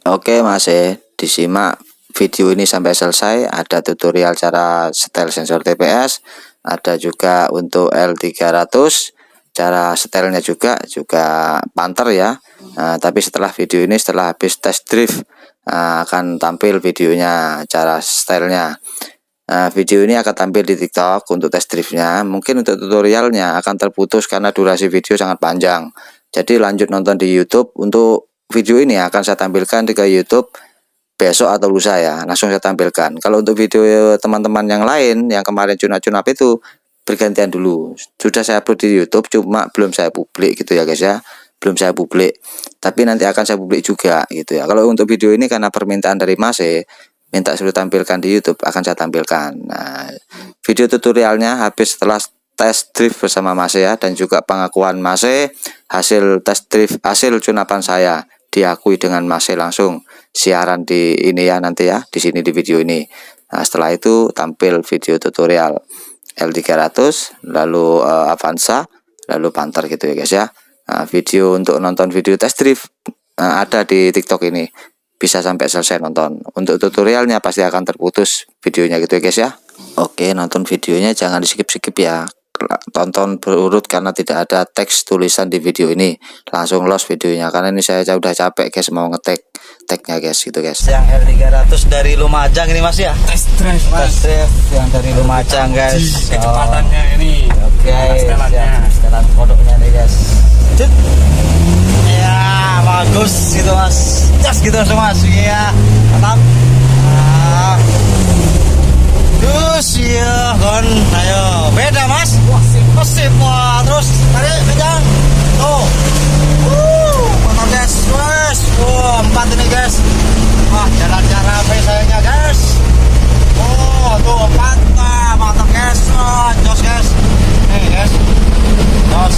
Oke Mas, disimak video ini sampai selesai. Ada tutorial cara setel sensor TPS, ada juga untuk L300, cara setelnya juga Panther ya. Tapi setelah video ini, setelah habis test drive, akan tampil videonya cara setelnya. Video ini akan tampil di TikTok untuk test drive-nya. Mungkin untuk tutorialnya akan terputus karena durasi video sangat panjang. Jadi lanjut nonton di YouTube. Untuk video ini akan saya tampilkan di YouTube besok atau lusa ya, langsung saya tampilkan. Kalau untuk video teman-teman yang lain yang kemarin cunap-cunap itu bergantian dulu. Sudah saya upload di YouTube, cuma belum saya publik gitu ya guys ya. Belum saya publik, tapi nanti akan saya publik juga gitu ya. Kalau untuk video ini karena permintaan dari Mas, minta suruh tampilkan di YouTube, akan saya tampilkan. Nah, video tutorialnya habis setelah test drive bersama Mas ya, dan juga pengakuan Mas hasil test drive, hasil cunapan saya diakui dengan Mas langsung siaran di ini ya, nanti ya di sini di video ini. Nah, setelah itu tampil video tutorial L300, lalu Avanza, lalu Panther gitu ya guys ya. Nah, video untuk nonton video test drive ada di TikTok ini, bisa sampai selesai nonton. Untuk tutorialnya pasti akan terputus videonya gitu ya guys ya. Oke, nonton videonya jangan di skip-skip ya, tonton berurut karena tidak ada teks tulisan di video ini. Langsung lost videonya karena ini saya udah capek guys mau ngetek tagnya guys gitu guys. Yang L300 dari Lumajang ini Mas ya, test drive Mas. Test drive yang dari Lumajang guys. Kecepatannya ini. Oke, setelan kodoknya nih guys. Cuk. Ya bagus gitu Mas, jas gitu langsung Mas. Iya mantap. Terus ya kon, ayo beda Mas. Wah sip, wah terus tarik kencang. Tuh, motor gas, wes, wah 4 ini guys. Wah jalan-jalan rapi sayangnya guys. Oh tuh 4, mantap guys, jos guys. Nih guys, jos.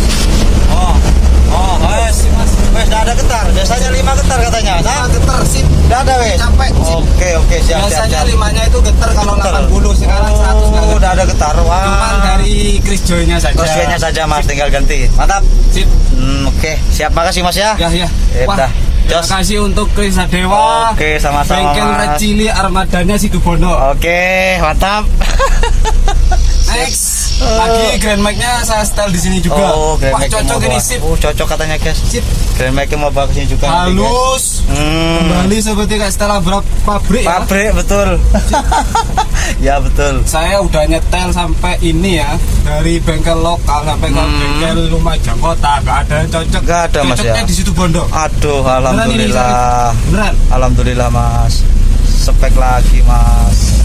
Oh guys, wes udah ada getar. Biasanya 5 getar katanya. Nah, Getar sip. udah ada wes. Capek. Oke siap. Biasanya 5-nya itu getar kalau 80, sekarang 100 nggak getar. Udah ada getar. Wah. Cuman dari Chris Joy-nya saja. Crossfade-nya saja Mas, tinggal ganti. Mantap. Sip. Oke, siap, makasih Mas ya. Ya. Wah, Dah. terima kasih untuk Chris Adewa. Oke, sama-sama Bengkel Mas. Recili armadanya Situbondo. Oke, mantap. Next, lagi Grand Mic-nya saya setel di sini juga. Oh, Grand Wah, Mic cocok mau ini bawa. sip. Cocok katanya guys. Sip. Grand Mic-nya mau bawa ke sini juga nanti, guys. Halus. Kembali seperti kayak setelan pabrik ya. Pabrik betul. Ya betul. Saya udah nyetel sampai ini ya, dari bengkel lokal sampai ke bengkel Lumajang kota, gak ada yang cocok. Gak ada Mas Cocoknya ya. di situ Bondo. Aduh, Beneran ini, alhamdulillah. Beneran. Alhamdulillah Mas. Spek lagi Mas.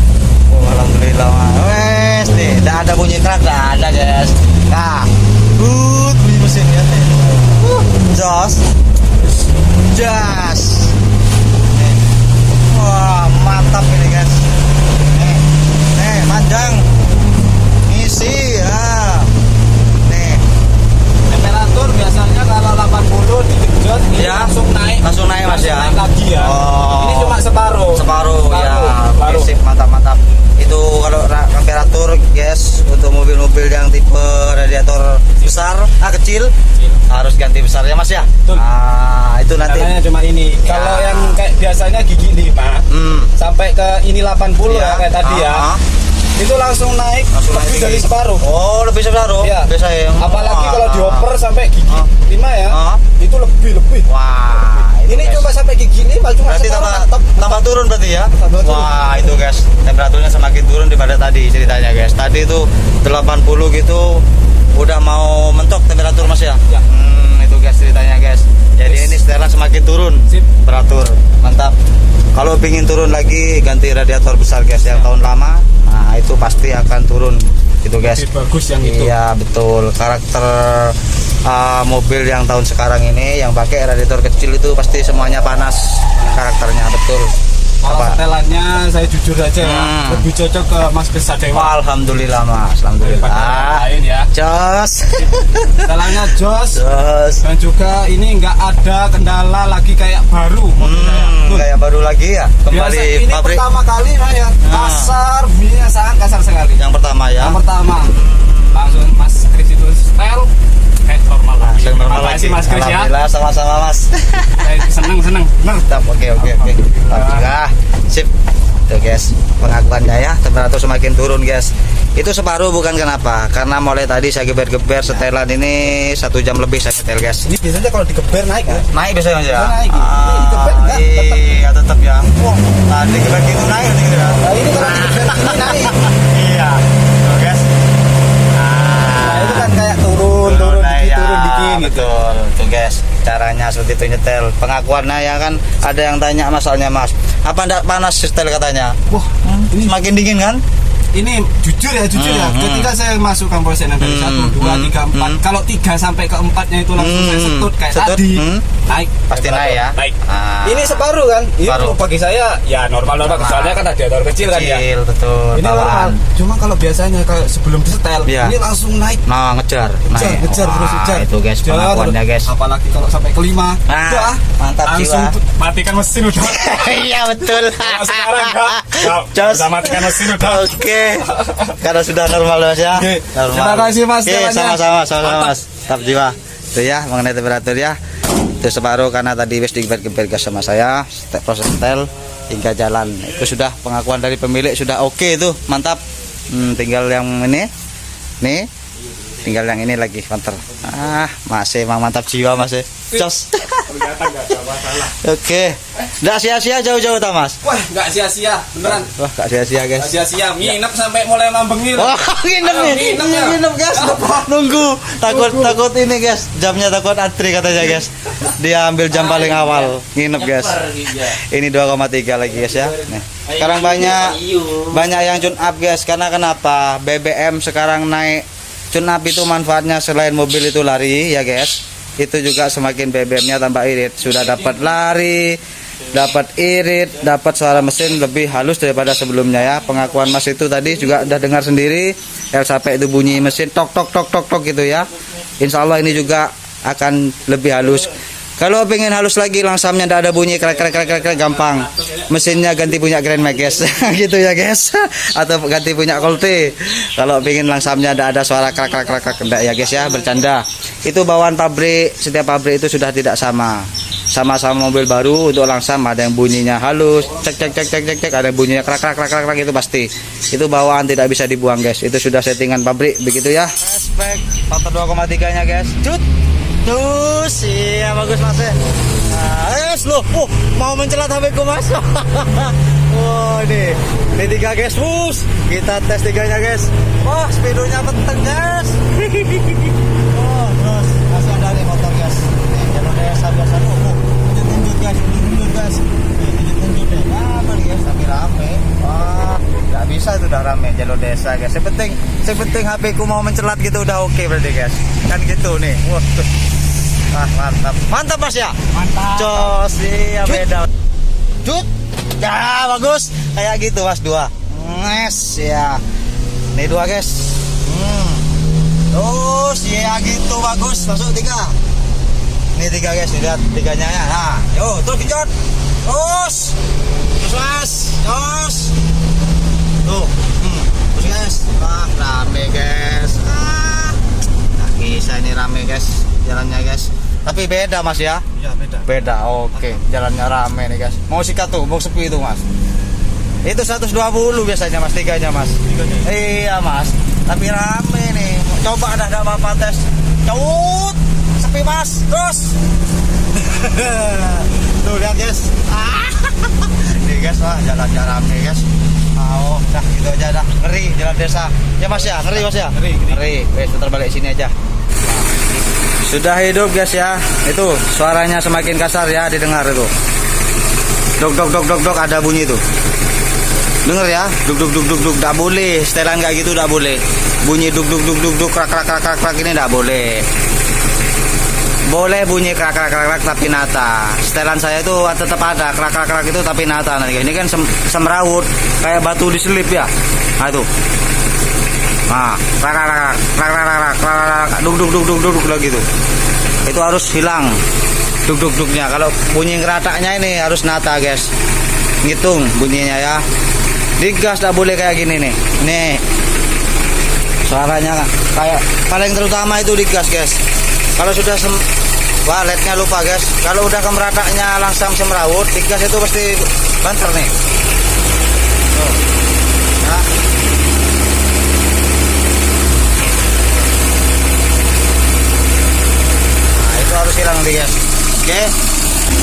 Oh, alhamdulillah Mas. Wes nih, tidak ada bunyi keras, tidak ada guys. Nah, bunyi mesinnya nih. Jos. Jas. Nih. Wah, mantap ini guys. Nih, panjang. Ngisi ya. Nih. Temperatur biasanya kalau 80 digenjot ini Ya. langsung naik. Langsung naik Mas ya. Naik lagi ya. Oh. Ini cuma separuh. Separuh ya. Oke, Separuh. sip, mantap. Itu kalau temperatur guys untuk mobil-mobil yang tipe radiator besar, kecil harus ganti besar ya Mas ya. Betul. Itu nanti. Caranya cuma ini. Ya. Kalau yang kayak biasanya gigi 5 sampai ke ini 80 ya, kayak tadi ya. Itu langsung naik lebih dari separuh. Oh, lebih separuh. Ya. Biasa yang. Apalagi kalau dioper sampai gigi 5 ya, itu lebih. Wah, itu Ini guys. cuma sampai gigi 5 cuma Berarti separuh. tambah turun berarti ya. Tambah turun. Wah, itu guys, temperaturnya semakin turun daripada tadi ceritanya guys. Tadi itu 80 gitu udah mau mentok temperatur Mas ya. Ya. Itu guys ceritanya guys. Jadi Yes. ini setelan semakin turun. Sip. Temperatur. Mantap. Kalau pingin turun lagi ganti radiator besar guys yang tahun lama. Nah, itu pasti akan turun gitu guys. Lebih bagus yang itu. Iya, betul. Karakter mobil yang tahun sekarang ini yang pakai radiator kecil itu pasti semuanya panas karakternya, betul. Kalau Apa? setelannya saya jujur aja ya, lebih cocok ke Mas Chris Adewa Alhamdulillah Mas, daripada yang alhamdulillah. lain ya. Jos. Setelannya jos. Jos. Dan juga ini nggak ada kendala lagi kayak baru mobil saya. Betul. Kayak baru lagi ya, kembali Biasa ini pabrik. pertama kali Mas ya, kasar, bunyinya sangat kasar sekali. Yang pertama ya. Yang pertama langsung Mas Chris itu setel normal lagi. Langsung normal Terima lagi. kasih Mas Kris ya. Alhamdulillah, sama-sama Mas. Seneng. Mantap, oke. Alhamdulillah, sip. Tuh guys, pengakuannya ya, temperatur semakin turun guys. Itu separuh bukan kenapa? Karena mulai tadi saya geber-geber setelan ini 1 jam lebih saya setel guys. Ini biasanya kalau digeber naik kan? Naik biasanya Mas ya? Naik. Ini digeber enggak? Iya, tetap ya. Wah, tadi geber gitu naik gitu ya. Nah, ini kalau digeber ini naik. Iya. Tuh guys. Nah, itu kan kayak turun ya, dikit gitu. betul. Tuh guys, caranya seperti itu nyetel. Pengakuannya ya kan ada yang tanya masalahnya Mas. Apa enggak panas setel katanya? Wah, ini Semakin dingin kan? ini jujur ya ketika saya masuk kampus dari 1, 2, 3, 4 kalau 3 sampai ke 4-nya itu langsung saya setut kayak tadi naik Pasti naik ya. naik. Ah. Ini separuh kan ini Separuh. bagi saya ya normal soalnya kan radiator kecil kan ya Kecil, betul. ini normal bawaan. cuma kalau biasanya kayak sebelum disetel Iya. ini langsung naik Nah, ngejar naik. ngejar Wah, terus ngejar itu guys Ngejar, pengakuannya guys. apalagi kalau sampai ke 5 Nah, mantap langsung jiwa. matikan mesin udah Iya betul. Kalau sekarang enggak Jos. udah matikan mesin udah Oke. Karena sudah normal Mas ya. Oke. Normal. Terima kasih, Mas, Oke, jalannya. sama-sama Mas. Tetap jiwa. Itu ya mengenai temperatur ya. Itu separuh karena tadi wis digeber-geber gas sama saya. Proses setel hingga jalan. Itu sudah pengakuan dari pemilik sudah oke itu. Mantap. Tinggal yang ini. Nih. Tinggal yang ini lagi counter. Masih emang mantap jiwa Mas. Jos. ternyata enggak ada masalah. Oke. Nggak sia-sia jauh-jauh ta Mas. Wah, nggak sia-sia, beneran. Wah, nggak sia-sia guys. Nggak sia-sia, nginep sampai mulai mambengir. Wah, nginep nih. Nginep Iya, ya. nginep guys. Nunggu. Takut ini guys. Jamnya takut antri katanya guys. Dia ambil jam paling awal. Nginep guys. Ini 2,3 lagi guys ya. Nih. Sekarang banyak yang tune up guys. Karena kenapa? BBM sekarang naik. Tune up itu manfaatnya selain mobil itu lari ya guys. Itu juga semakin BBM-nya tambah irit. Sudah dapat lari, dapat irit, dapat suara mesin lebih halus daripada sebelumnya ya. Pengakuan Mas itu tadi juga udah dengar sendiri. Sampai itu bunyi mesin tok gitu ya. Insya Allah ini juga akan lebih halus. Kalau pengen halus lagi langsamnya tidak ada bunyi krek gampang. Mesinnya ganti punya Grand Max guys. Gitu ya guys. Atau ganti punya Colte. Kalau pengen langsamnya tidak ada suara krek enggak ya guys ya, bercanda. Itu bawaan pabrik, setiap pabrik itu sudah tidak sama. Sama-sama mobil baru untuk langsam ada yang bunyinya halus, cek ada yang bunyinya krek itu pasti. Itu bawaan tidak bisa dibuang guys. Itu sudah settingan pabrik begitu ya. Spek faktor 2,3-nya guys. Cut. Terus, iya bagus Mas. Loh, mau mencelat HP ku Mas. Ini 3 guys, kita tes 3-nya guys. Wah, speedonya peteng guys. Terus masih ada nih motor guys. Nih, jalur desa biasa tunjuk guys, tunjuk guys. Tunjuk deh. Apa nih guys, tapi rame. Wah, nggak bisa itu udah rame jalur desa guys. Yang penting HP ku mau mencelat gitu udah oke berarti guys. Kan gitu nih. Wah, mantap Mas ya. Mantap. Jos, iya beda. Cut. Ya, bagus. Kayak gitu Mas 2. Yes, ya. Nih 2 guys. Terus ya gitu bagus. Masuk 3. Ini 3 guys, lihat 3-nya ya. Nah, yuk terus dicot. Terus Mas. Terus. Tuh. Terus guys. Wah, rame guys. Nggak bisa ini rame guys. Jalannya guys. Tapi beda Mas ya? Iya, Beda. Oke, jalannya rame nih guys. Mau sikat tuh, mau sepi itu Mas. Itu 120 biasanya Mas, 3-nya Mas. Iya Mas. Tapi rame nih. Coba ada apa-apa tes. Cut. Sepi Mas. Terus. Tuh lihat guys. Nih guys, wah jalannya rame guys. Dah gitu aja dah. Ngeri jalan desa. Ya Mas ya, ngeri Mas ya. Ngeri. Wes putar balik sini aja. Sudah hidup guys ya. Itu suaranya semakin kasar ya didengar itu. Dok ada bunyi itu. Dengar ya. Duk. Enggak boleh. Setelan kayak gitu enggak boleh. Bunyi duk krak ini enggak boleh. Boleh bunyi krak tapi nata. Setelan saya itu tetap ada krak itu tapi nata. Nah, ini kan semrawut kayak batu diselip ya. Nah itu. Nah, duk lagi tuh. Itu harus hilang duk-duknya. Kalau bunyi ngerataknya ini harus nata, guys. Ngitung bunyinya ya. Digas tak boleh kayak gini nih. Nih. Suaranya kayak paling terutama itu digas, guys. Kalau sudah wah, lednya lupa guys. Kalau udah kemerataknya langsung semrawut, digas itu pasti banter nih. Tuh. Ya. Nah, itu harus hilang nanti guys. Oke.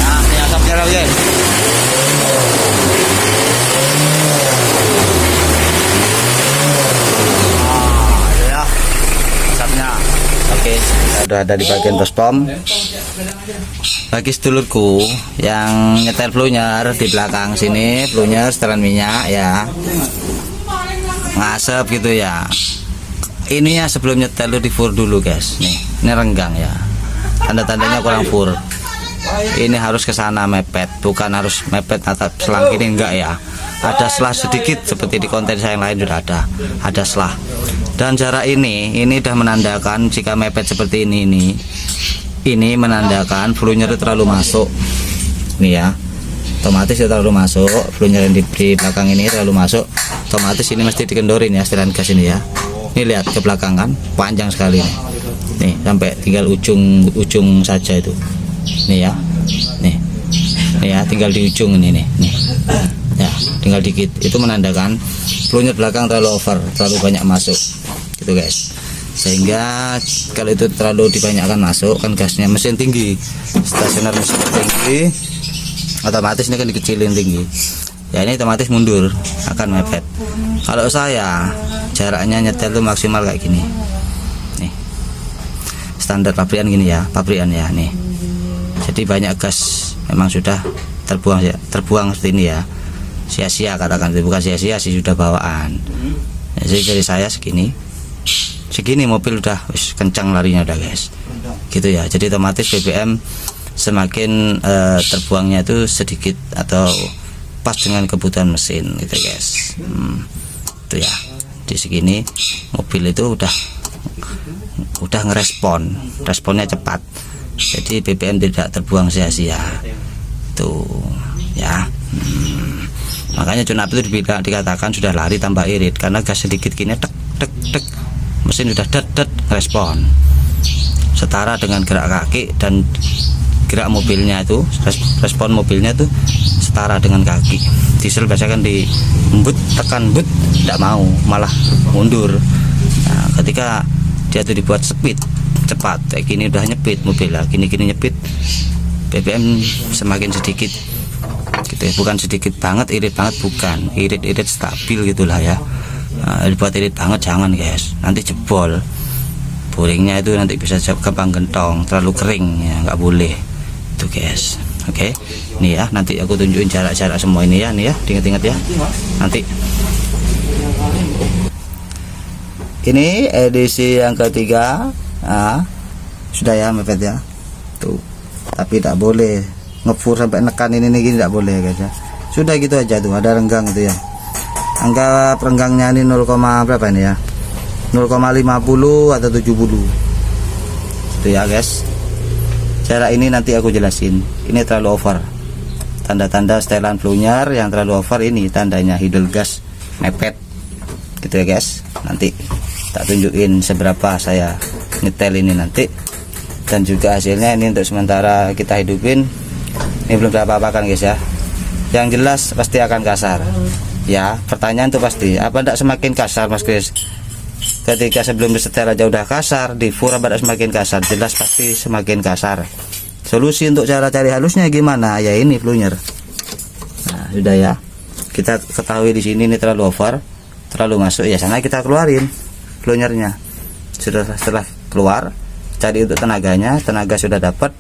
Nah, ini asapnya lagi guys. Oke, sudah ada di bagian bospom. Bagi sedulurku yang nyetel flunyer di belakang sini, flunyer setelan minyak ya, ngasep gitu ya. Ini ya sebelum nyetel itu di fur dulu guys. Nih, ini renggang ya. Tanda-tandanya kurang fur. Ini harus ke sana mepet, bukan harus mepet atap selang ini enggak ya. Ada selah sedikit seperti di konten saya yang lain sudah ada selah. Dan jarak ini sudah menandakan jika mepet seperti ini menandakan flunyer itu terlalu masuk. Nih ya, otomatis itu terlalu masuk. Flunyer yang di belakang ini terlalu masuk. Otomatis ini mesti dikendorin ya setelan gas ini ya. Ini lihat ke belakang kan, panjang sekali nih. Nih sampai tinggal ujung saja itu. Nih ya, nih ya, tinggal di ujung ini nih. Ya, tinggal dikit. Itu menandakan flunyer belakang terlalu over, terlalu banyak masuk. Gitu guys. Sehingga kalau itu terlalu dibanyakkan masuk kan gasnya mesin tinggi. Stasioner mesin tinggi, otomatis ini kan dikecilin tinggi. Ya ini otomatis mundur, akan mepet. Kalau saya jaraknya nyetel tuh maksimal kayak gini. Nih. Standar pabrikan gini ya, pabrikan ya nih. Jadi banyak gas memang sudah terbuang ya, terbuang seperti ini ya. Sia-sia katakan, bukan sia-sia sih, sudah bawaan. Jadi dari saya segini mobil udah kencang larinya udah guys. Gitu ya. Jadi otomatis BBM semakin terbuangnya itu sedikit atau pas dengan kebutuhan mesin gitu guys. Itu ya. Di segini mobil itu udah responnya cepat. Jadi BBM tidak terbuang sia-sia. Tuh ya. Makanya Junap itu dikatakan sudah lari tambah irit karena gas sedikit gini tek tek tek mesin sudah det respon setara dengan gerak kaki dan gerak mobilnya itu, respon mobilnya itu setara dengan kaki. Diesel biasanya kan di tekan but tidak mau, malah mundur. Nah, ketika dia itu dibuat speed cepat kayak gini udah nyepit mobil lah, gini nyepit, BBM semakin sedikit gitu ya. Bukan sedikit banget, irit banget bukan, irit stabil gitulah ya. Nah, dibuat irit banget jangan guys, nanti jebol boringnya itu, nanti bisa gampang gentong, terlalu kering ya, nggak boleh itu guys. Oke, nih ya, nanti aku tunjukin jarak-jarak semua ini ya, nih ya, diingat-ingat ya nanti. Ini edisi yang ketiga. Nah, sudah ya mepet ya tuh, tapi tidak boleh ngefur sampai nekan ini nih, tidak boleh guys ya. Sudah gitu aja tuh, ada renggang itu ya, anggap renggangnya ini 0, berapa ini ya, 0,50 atau 70 itu ya guys. Jarak ini nanti aku jelasin, ini terlalu over. Tanda-tanda setelan flunyer yang terlalu over ini tandanya idle gas mepet gitu ya guys. Nanti tak tunjukin seberapa saya nyetel ini nanti, dan juga hasilnya ini untuk sementara kita hidupin. Ini belum apa-apa kan guys ya. Yang jelas pasti akan kasar ya. Pertanyaan tuh pasti, apa tidak semakin kasar Mas Chris? Ketika sebelum disetel aja udah kasar, di fur apa semakin kasar? Jelas pasti semakin kasar. Solusi untuk cara cari halusnya gimana? Ya ini flunyer. Nah, sudah ya. Kita ketahui di sini ini terlalu over, terlalu masuk ya, sana kita keluarin flunyernya. Setelah keluar, cari untuk tenaganya, tenaga sudah dapat,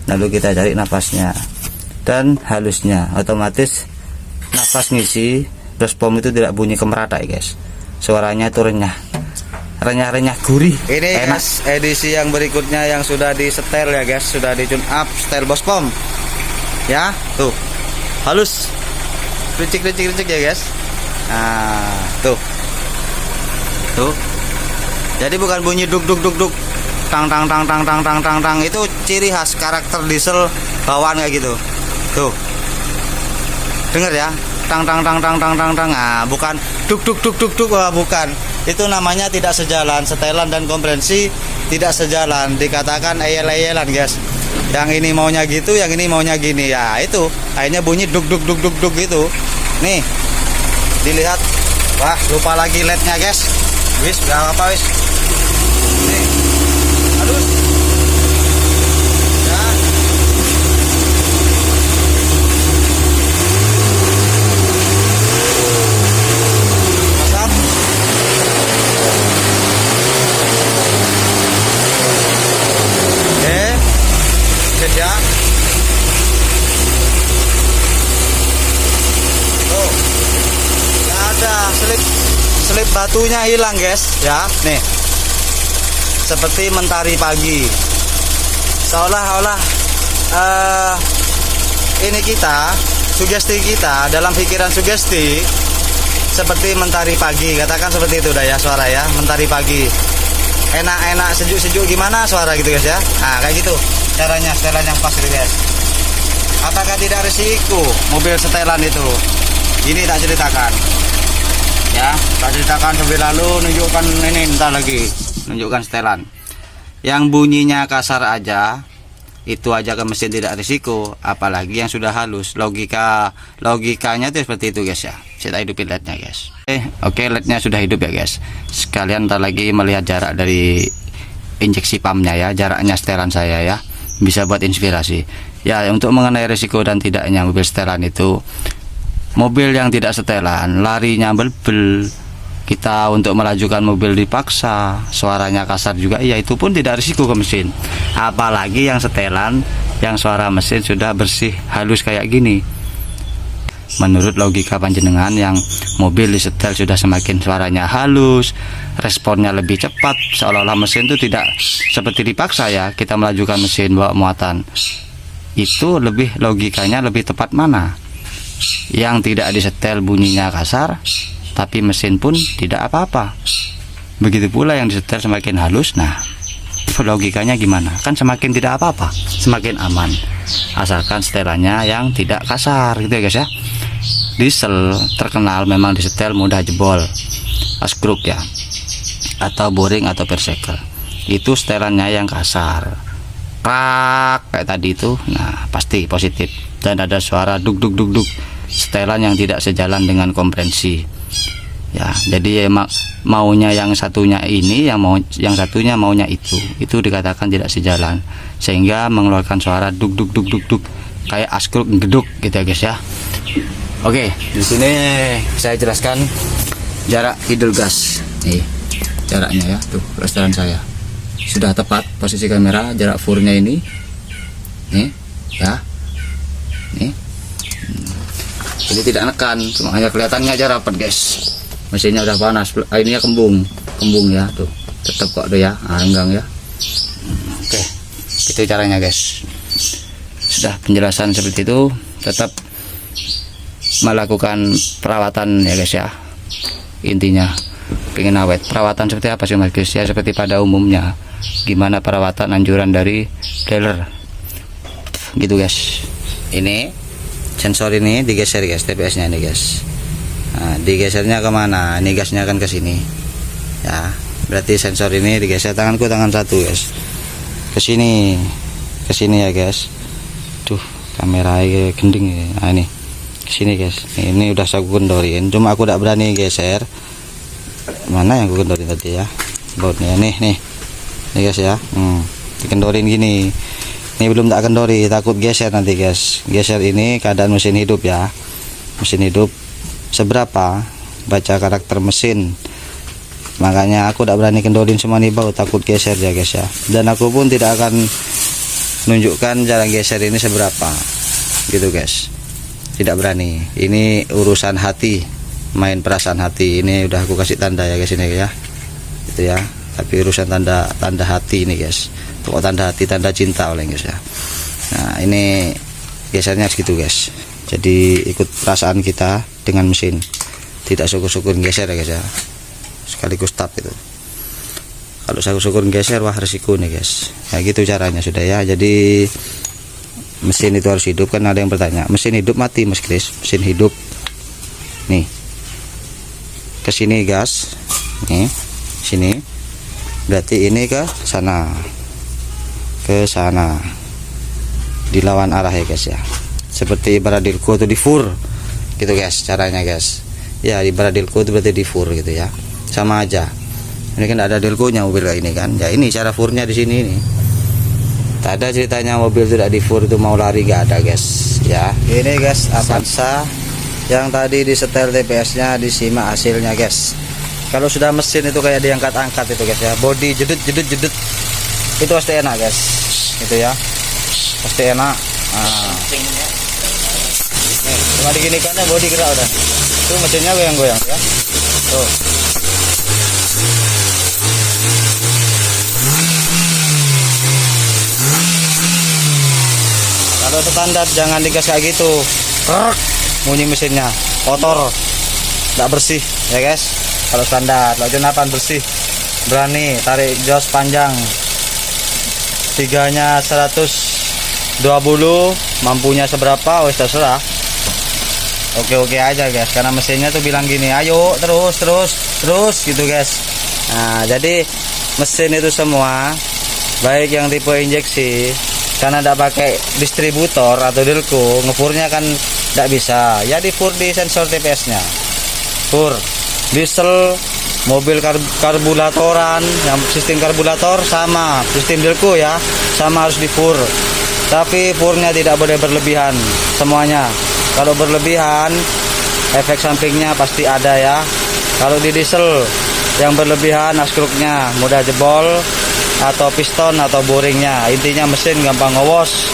lalu kita cari nafasnya dan halusnya. Otomatis nafas ngisi, respon itu tidak bunyi kemerata ya guys. Suaranya itu renyah gurih. Ini enak. Guys, edisi yang berikutnya yang sudah disetel ya guys, sudah di tune up setel bospom ya. Tuh halus, ricik ya guys. Nah tuh jadi bukan bunyi duk tang itu ciri khas karakter diesel bawaan kayak gitu. Tuh dengar ya, tang. Nah, bukan duk, bukan. Itu namanya tidak sejalan setelan dan kompresi tidak sejalan, dikatakan eyel-eyelan guys. Yang ini maunya gitu, yang ini maunya gini. Ya itu akhirnya bunyi duk duk duk duk duk gitu. Nih dilihat, wah lupa lagi lednya guys. Wis gak apa wis. Nih halus ya. Pasang. Ya. Tuh. Nggak ada selip batunya hilang guys ya. Nih. Seperti mentari pagi. Seolah-olah ini kita, sugesti kita dalam pikiran sugesti seperti mentari pagi. Katakan seperti itu dah ya suara ya, mentari pagi. Enak-enak, sejuk-sejuk gimana suara gitu guys ya. Nah, kayak gitu. Caranya setelan yang pas gitu guys. Apakah tidak risiko mobil setelan itu? Ini tak ceritakan ya, tak ceritakan lebih lalu. Nunjukkan ini ntar lagi, nunjukkan setelan yang bunyinya kasar aja, itu aja ke mesin tidak risiko, apalagi yang sudah halus. Logikanya itu seperti itu guys ya. Saya hidupin lednya guys. Oke, lednya sudah hidup ya guys. Sekalian ntar lagi melihat jarak dari injeksi pumpnya ya, jaraknya setelan saya ya, bisa buat inspirasi ya. Untuk mengenai risiko dan tidaknya mobil setelan itu, mobil yang tidak setelan larinya belbel, kita untuk melajukan mobil dipaksa, suaranya kasar juga, ya itu pun tidak risiko ke mesin. Apalagi yang setelan, yang suara mesin sudah bersih halus kayak gini. Menurut logika panjenengan, yang mobil disetel sudah semakin suaranya halus, responnya lebih cepat, seolah-olah mesin itu tidak seperti dipaksa ya, kita melajukan mesin bawa muatan. Itu lebih logikanya lebih tepat mana? Yang tidak disetel bunyinya kasar, tapi mesin pun tidak apa-apa. Begitu pula yang disetel semakin halus. Nah, logikanya gimana? Kan semakin tidak apa-apa, semakin aman, asalkan setelannya yang tidak kasar gitu ya guys ya. Diesel terkenal memang disetel mudah jebol, askruk ya, atau boring atau persegel. Itu setelannya yang kasar, krak kayak tadi itu. Nah pasti positif, dan ada suara duk duk duk duk, setelan yang tidak sejalan dengan komprensi ya. Jadi maunya yang satunya ini, yang satunya maunya itu dikatakan tidak sejalan, sehingga mengeluarkan suara duk duk duk duk duk kayak askruk geduk gitu ya guys ya. Oke, di sini saya jelaskan jarak idle gas. Nih jaraknya ya, tuh setelan saya sudah tepat posisi kamera, jarak furnya ini nih ya, nih. Jadi tidak nekan, cuma hanya kelihatannya aja rapat guys. Mesinnya udah panas, airnya kembung ya, tuh tetap kok tuh ya, renggang ya. Oke, itu caranya guys. Sudah penjelasan seperti itu, tetap melakukan perawatan ya guys ya. Intinya pengen awet, perawatan seperti apa sih mas guys ya? Seperti pada umumnya, gimana perawatan anjuran dari dealer gitu guys. Ini sensor ini digeser guys, TPS nya ini guys. Nah, digesernya kemana? Ini gasnya kan ke sini ya, berarti sensor ini digeser. Tangan satu guys, ke sini ya guys. Tuh kamera gending ya. Nah, ini ke sini guys. Ini udah saya kendorin, cuma aku tidak berani geser. Mana yang aku kendorin tadi ya, bautnya nih guys ya. Dikendorin gini. Ini belum tak kendori, takut geser nanti guys. Geser ini keadaan mesin hidup ya. Mesin hidup seberapa, baca karakter mesin. Makanya aku tidak berani kendorin semua nih baut, takut geser ya guys ya. Dan aku pun tidak akan menunjukkan jarak geser ini seberapa gitu guys. Tidak berani. Ini urusan hati, main perasaan hati. Ini udah aku kasih tanda ya guys ini ya. Itu ya. Tapi urusan tanda hati ini guys. Pokok tanda hati, tanda cinta oleh guys ya. Nah ini gesernya segitu guys. Jadi ikut perasaan kita dengan mesin, tidak syukur-syukur geser ya guys ya, sekaligus tap itu. Kalau syukur-syukur geser, wah resiko nih guys. Nah gitu caranya sudah ya. Jadi mesin itu harus hidup. Kan ada yang bertanya, mesin hidup mati mas Chris? Mesin hidup nih, kesini gas nih, sini berarti ini ke sana, dilawan arah ya guys ya, seperti ibarat dilko itu di fur gitu guys caranya guys ya. Ibarat dilko itu berarti di fur gitu ya, sama aja. Ini kan ada dilkonya mobil kayak ini kan ya. Ini cara furnya di sini nih. Tak ada ceritanya mobil tidak di fur itu mau lari, gak ada guys ya. Ini guys Avanza yang tadi disetel TPS nya, disimak hasilnya guys. Kalau sudah mesin itu kayak diangkat-angkat itu guys ya, body jedut itu pasti enak guys itu ya, pasti enak. Cuma diginikan ya body gerak udah, itu mesinnya goyang-goyang ya tuh. Kalau standar jangan digas kayak gitu, bunyi mesinnya kotor, tidak bersih ya guys. Kalau standar, kalau jenapan bersih, berani tarik jos panjang, tiganya 120, mampunya seberapa wes terserah. Oke aja guys, karena mesinnya tuh bilang gini, ayo terus gitu guys. Nah jadi mesin itu semua baik yang tipe injeksi, karena tidak pakai distributor atau dilko, ngefurnya kan tidak bisa ya, di fur di sensor TPS nya. Fur diesel, mobil karbulatoran, yang sistem karburator sama sistem dilko ya, sama harus di fur, tapi furnya tidak boleh berlebihan semuanya. Kalau berlebihan efek sampingnya pasti ada ya. Kalau di diesel yang berlebihan askruknya mudah jebol, atau piston atau boringnya, intinya mesin gampang ngowos.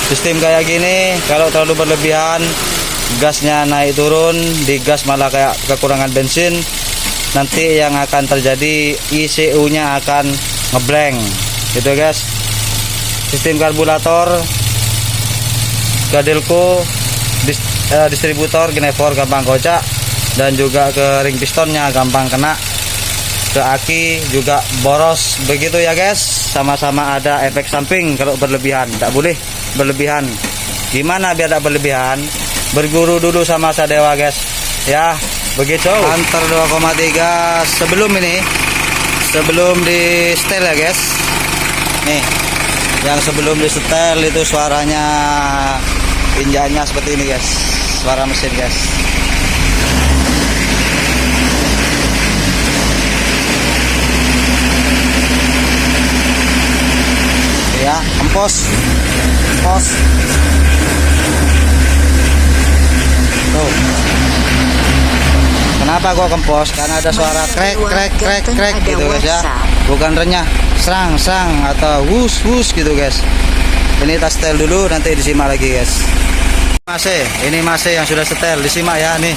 Sistem kayak gini kalau terlalu berlebihan, gasnya naik turun, digas malah kayak kekurangan bensin, nanti yang akan terjadi ICU nya akan ngeblank gitu guys. Sistem karburator ke dilko, distributor genevor gampang kocak, dan juga ke ring pistonnya gampang kena, ke aki juga boros begitu ya guys. Sama-sama ada efek samping kalau berlebihan, tidak boleh berlebihan. Gimana biar tidak berlebihan? Berguru dulu sama Sadewa guys ya, begitu. Antar 2,3 sebelum di setel ya guys. Nih yang sebelum di setel itu suaranya, injakannya seperti ini guys, suara mesin guys. Ya empos tuh. Kenapa gua kempos? Karena ada suara krek gitu guys ya, bukan renyah serang atau wus gitu guys. Ini tas setel dulu, nanti disimak lagi guys. Ini masih yang sudah setel, disimak ya nih.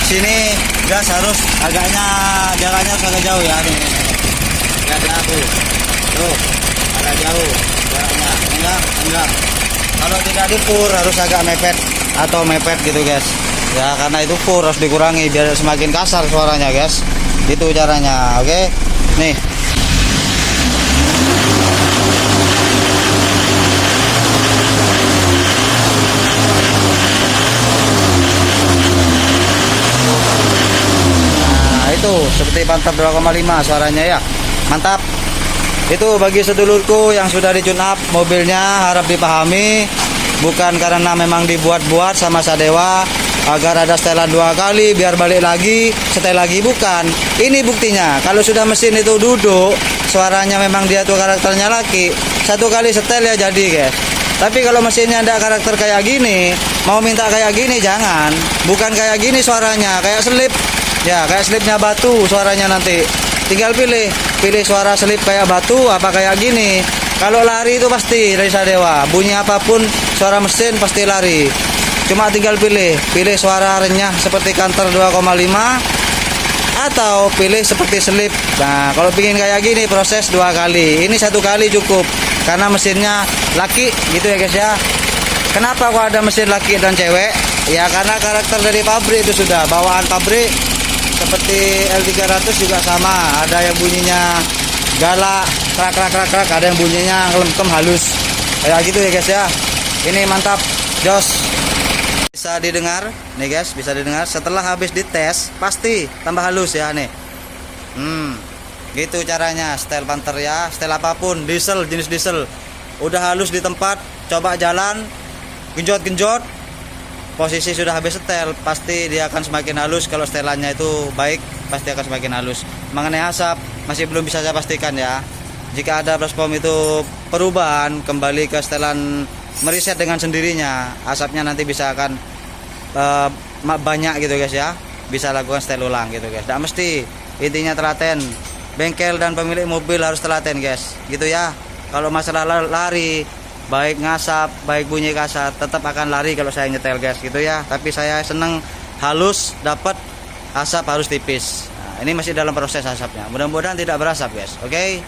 Sini gas harus jaraknya harus agak jauh ya nih. Ada tuh agak jauh jaraknya, enggak. Kalau tidak di fur harus agak mepet gitu guys ya, karena itu fur harus dikurangi biar semakin kasar suaranya guys. Itu caranya. Oke nih, nah itu seperti mantap 2,5 suaranya ya, mantap. Itu bagi sedulurku yang sudah di tune up mobilnya, harap dipahami, bukan karena memang dibuat-buat sama Sadewa agar ada setelan 2 kali biar balik lagi setel lagi, bukan. Ini buktinya kalau sudah mesin itu duduk, suaranya memang dia tuh karakternya laki, 1 kali setel ya jadi guys. Tapi kalau mesinnya ada karakter kayak gini, mau minta kayak gini jangan, bukan kayak gini suaranya, kayak selip ya, kayak selipnya batu suaranya. Nanti tinggal pilih suara selip kayak batu apa kayak gini. Kalau lari itu pasti dari Sadewa, bunyi apapun suara mesin pasti lari. Cuma tinggal pilih suara renyah seperti Canter 2,5 atau pilih seperti selip. Nah kalau pingin kayak gini proses 2 kali, ini 1 kali cukup karena mesinnya laki gitu ya guys ya. Kenapa kok ada mesin laki dan cewek? Ya karena karakter dari pabrik itu sudah bawaan pabrik. Seperti L300 juga sama, ada yang bunyinya galak, krak, ada yang bunyinya lempem halus kayak gitu ya guys ya. Ini mantap, jos. Bisa didengar nih guys, bisa didengar setelah habis dites pasti tambah halus ya nih. Gitu caranya setel Panther ya, setel apapun, diesel, jenis diesel. Udah halus di tempat, coba jalan, genjot-genjot, posisi sudah habis setel, pasti dia akan semakin halus. Kalau setelannya itu baik, pasti akan semakin halus. Mengenai asap, masih belum bisa saya pastikan ya. Jika ada baskom itu perubahan, kembali ke setelan meriset dengan sendirinya, asapnya nanti bisa akan banyak gitu guys ya. Bisa lakukan setel ulang gitu guys. Tidak mesti, intinya telaten. Bengkel dan pemilik mobil harus telaten guys, gitu ya. Kalau masalah lari, baik ngasap, baik bunyi kasar, tetap akan lari kalau saya nyetel guys, gitu ya. Tapi saya seneng halus, dapat asap harus tipis. Nah, ini masih dalam proses asapnya. Mudah-mudahan tidak berasap guys. Oke.